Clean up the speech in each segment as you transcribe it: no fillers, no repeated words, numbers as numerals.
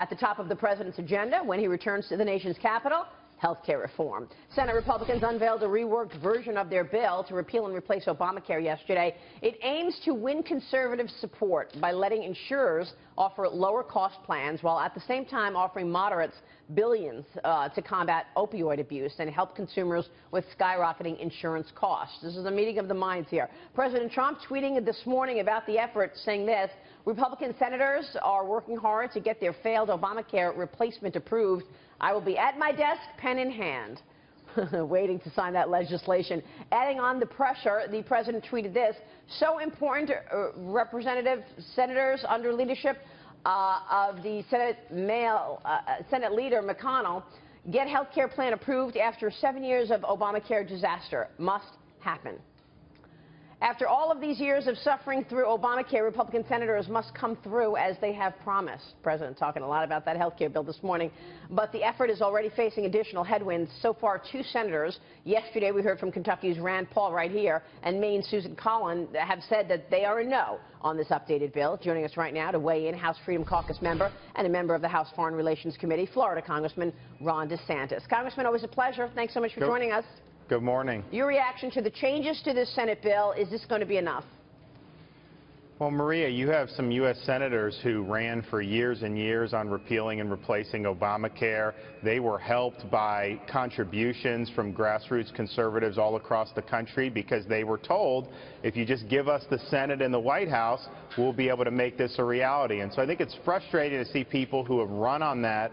At the top of the president's agenda when he returns to the nation's capital, health care reform. Senate Republicans unveiled a reworked version of their bill to repeal and replace Obamacare yesterday. It aims to win conservative support by letting insurers offer lower-cost plans while at the same time offering moderates billions to combat opioid abuse and help consumers with skyrocketing insurance costs. This is a meeting of the minds here. President Trump tweeting this morning about the effort, saying this: Republican senators are working hard to get their failed Obamacare replacement approved. I will be at my desk, pen in hand, waiting to sign that legislation. Adding on the pressure, the president tweeted this: so important, Representative senators under leadership of the Senate leader McConnell get health care plan approved after 7 years of Obamacare disaster. Must happen. After all of these years of suffering through Obamacare, Republican senators must come through as they have promised. The president talking a lot about that health care bill this morning. But the effort is already facing additional headwinds. So far, 2 senators, yesterday we heard from Kentucky's Rand Paul right here, and Maine's Susan Collins, have said that they are a no on this updated bill. Joining us right now to weigh in, House Freedom Caucus member and a member of the House Foreign Relations Committee, Florida Congressman Ron DeSantis. Congressman, always a pleasure. Thanks so much for joining us. Good morning. Your reaction to the changes to this Senate bill, is this going to be enough? Well, Maria, you have some U.S. senators who ran for years and years on repealing and replacing Obamacare. They were helped by contributions from grassroots conservatives all across the country because they were told, if you just give us the Senate and the White House, we'll be able to make this a reality. And so I think it's frustrating to see people who have run on that,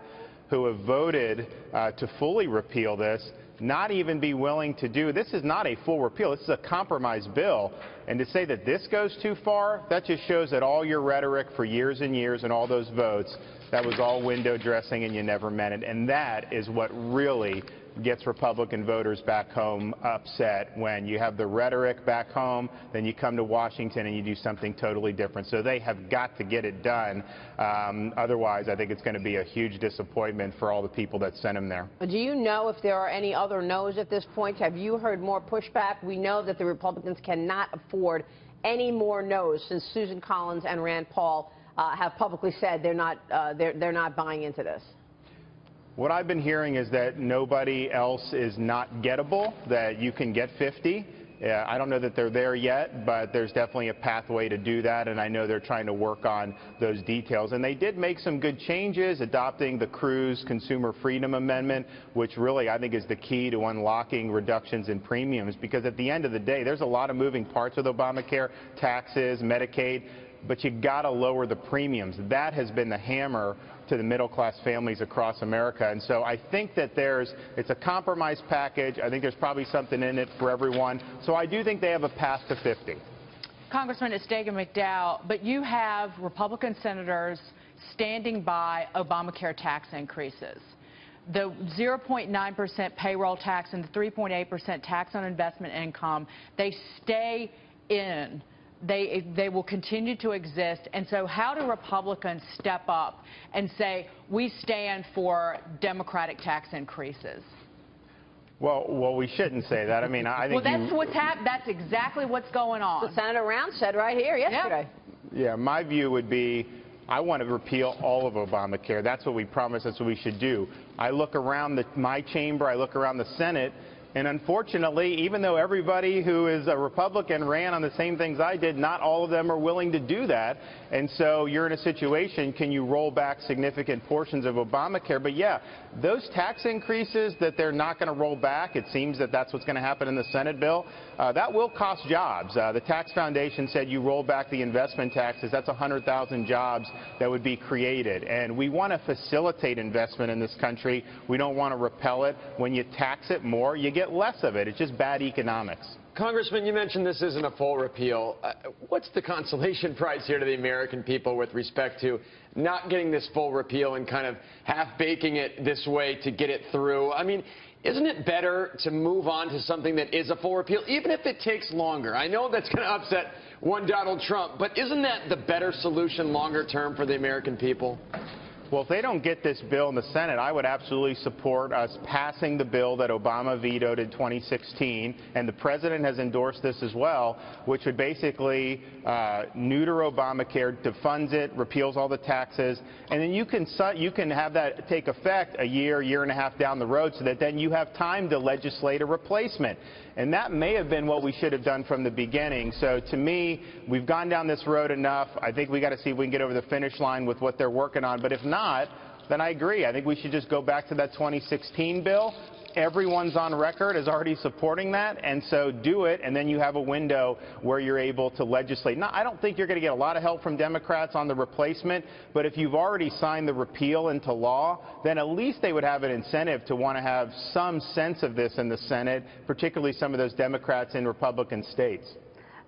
who have voted to fully repeal this, not even be willing to do. This is not a full repeal. This is a compromise bill. And to say that this goes too far, that just shows that all your rhetoric for years and years and all those votes, that was all window dressing and you never meant it. And that is what really gets Republican voters back home upset, when you have the rhetoric back home, then you come to Washington and you do something totally different. So they have got to get it done. Otherwise, I think it's going to be a huge disappointment for all the people that sent them there. Do you know if there are any other no's at this point? Have you heard more pushback? We know that the Republicans cannot afford any more no's since Susan Collins and Rand Paul have publicly said they're not buying into this. What I've been hearing is that nobody else is not gettable, that you can get 50. I don't know that they're there yet, but there's definitely a pathway to do that, and I know they're trying to work on those details. And they did make some good changes, adopting the Cruz Consumer Freedom Amendment, which really I think is the key to unlocking reductions in premiums, because at the end of the day, there's a lot of moving parts with Obamacare, taxes, Medicaid, but you got to lower the premiums. That has been the hammer to the middle-class families across America. And so I think that it's a compromise package. I think there's probably something in it for everyone. So I do think they have a path to 50. Congressman, it's Dagan McDowell, but you have Republican senators standing by Obamacare tax increases. The 0.9% payroll tax and the 3.8% tax on investment income, they stay in. They will continue to exist. And so how do Republicans step up and say, we stand for Democratic tax increases? Well, we shouldn't say that. I mean, I think that's exactly what's going on. So Senator Rounds said right here yesterday. Yeah, my view would be, I want to repeal all of Obamacare. That's what we promised. That's what we should do. I look around my chamber, I look around the Senate, and unfortunately, even though everybody who is a Republican ran on the same things I did, not all of them are willing to do that. And so you're in a situation, can you roll back significant portions of Obamacare? But yeah, those tax increases that they're not going to roll back, it seems that that's what's going to happen in the Senate bill, that will cost jobs. The Tax Foundation said you roll back the investment taxes, that's 100,000 jobs that would be created. And we want to facilitate investment in this country. We don't want to repel it. When you tax it more, you get less of it. It's just bad economics. Congressman, you mentioned this isn't a full repeal. What's the consolation prize here to the American people with respect to not getting this full repeal and kind of half-baking it this way to get it through? I mean, isn't it better to move on to something that is a full repeal, even if it takes longer? I know that's going to upset one Donald Trump, but isn't that the better solution longer term for the American people? Well, if they don't get this bill in the Senate, I would absolutely support us passing the bill that Obama vetoed in 2016, and the president has endorsed this as well, which would basically neuter Obamacare, defunds it, repeals all the taxes, and then you can have that take effect a year and a half down the road, so that then you have time to legislate a replacement. And that may have been what we should have done from the beginning. So to me, we've gone down this road enough. I think we got to see if we can get over the finish line with what they're working on. But if not, then I agree. I think we should just go back to that 2016 bill. Everyone's on record as already supporting that, and so do it, and then you have a window where you're able to legislate. Now, I don't think you're going to get a lot of help from Democrats on the replacement, but if you've already signed the repeal into law, then at least they would have an incentive to want to have some sense of this in the Senate, particularly some of those Democrats in Republican states.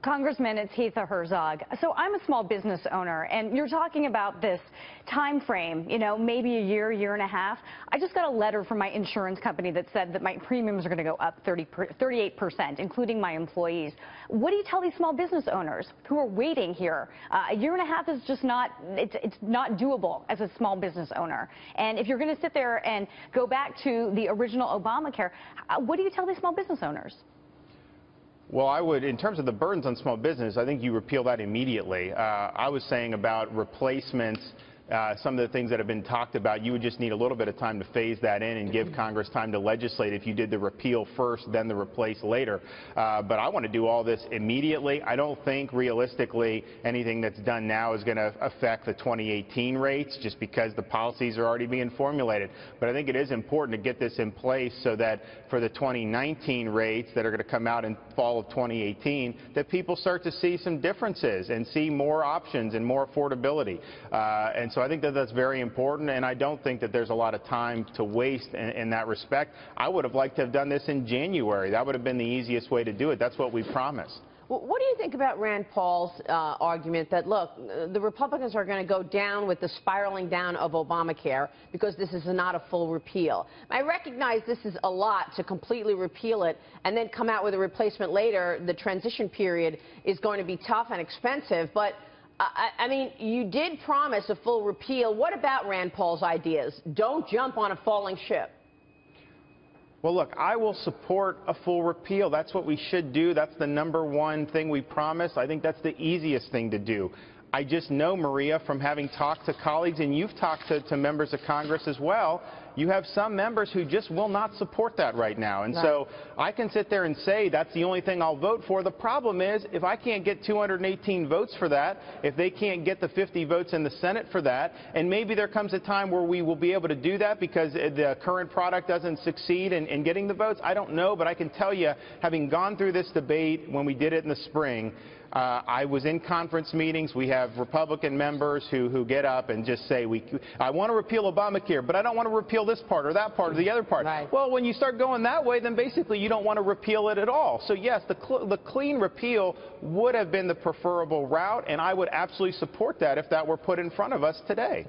Congressman, it's Heatha Herzog. So I'm a small business owner, and you're talking about this time frame, maybe a year and a half. I just got a letter from my insurance company that said that my premiums are going to go up 38%, including my employees. What do you tell these small business owners who are waiting here? A year and a half is just not, it's not doable as a small business owner. And if you're going to sit there and go back to the original Obamacare, what do you tell these small business owners? Well, I would, in terms of the burdens on small business, I think you repeal that immediately. I was saying about replacements, some of the things that have been talked about, you would just need a little bit of time to phase that in and give Congress time to legislate if you did the repeal first, then the replace later. But I want to do all this immediately. I don't think realistically anything that's done now is going to affect the 2018 rates just because the policies are already being formulated. But I think it is important to get this in place so that for the 2019 rates that are going to come out in fall of 2018, that people start to see some differences and see more options and more affordability. And so I think that that's very important, and I don't think that there's a lot of time to waste in that respect. I would have liked to have done this in January. That would have been the easiest way to do it. That's what we promised. Well, what do you think about Rand Paul's argument that, look, the Republicans are going to go down with the spiraling down of Obamacare because this is not a full repeal? I recognize this is a lot to completely repeal it and then come out with a replacement later. The transition period is going to be tough and expensive, but I mean, you did promise a full repeal. What about Rand Paul's ideas? Don't jump on a falling ship. Well, look, I will support a full repeal. That's what we should do. That's the #1 thing we promised. I think that's the easiest thing to do. I just know, Maria, from having talked to colleagues, and you've talked to members of Congress as well, you have some members who just will not support that right now. And so I can sit there and say that's the only thing I'll vote for. The problem is if I can't get 218 votes for that, if they can't get the 50 votes in the Senate for that, and maybe there comes a time where we will be able to do that because the current product doesn't succeed in getting the votes, I don't know. But I can tell you, having gone through this debate when we did it in the spring, I was in conference meetings. We have Republican members who get up and just say, I want to repeal Obamacare, but I don't want to repeal this part or that part or the other part. Right. Well, when you start going that way, then basically you don't want to repeal it at all. So, yes, the clean repeal would have been the preferable route, and I would absolutely support that if that were put in front of us today.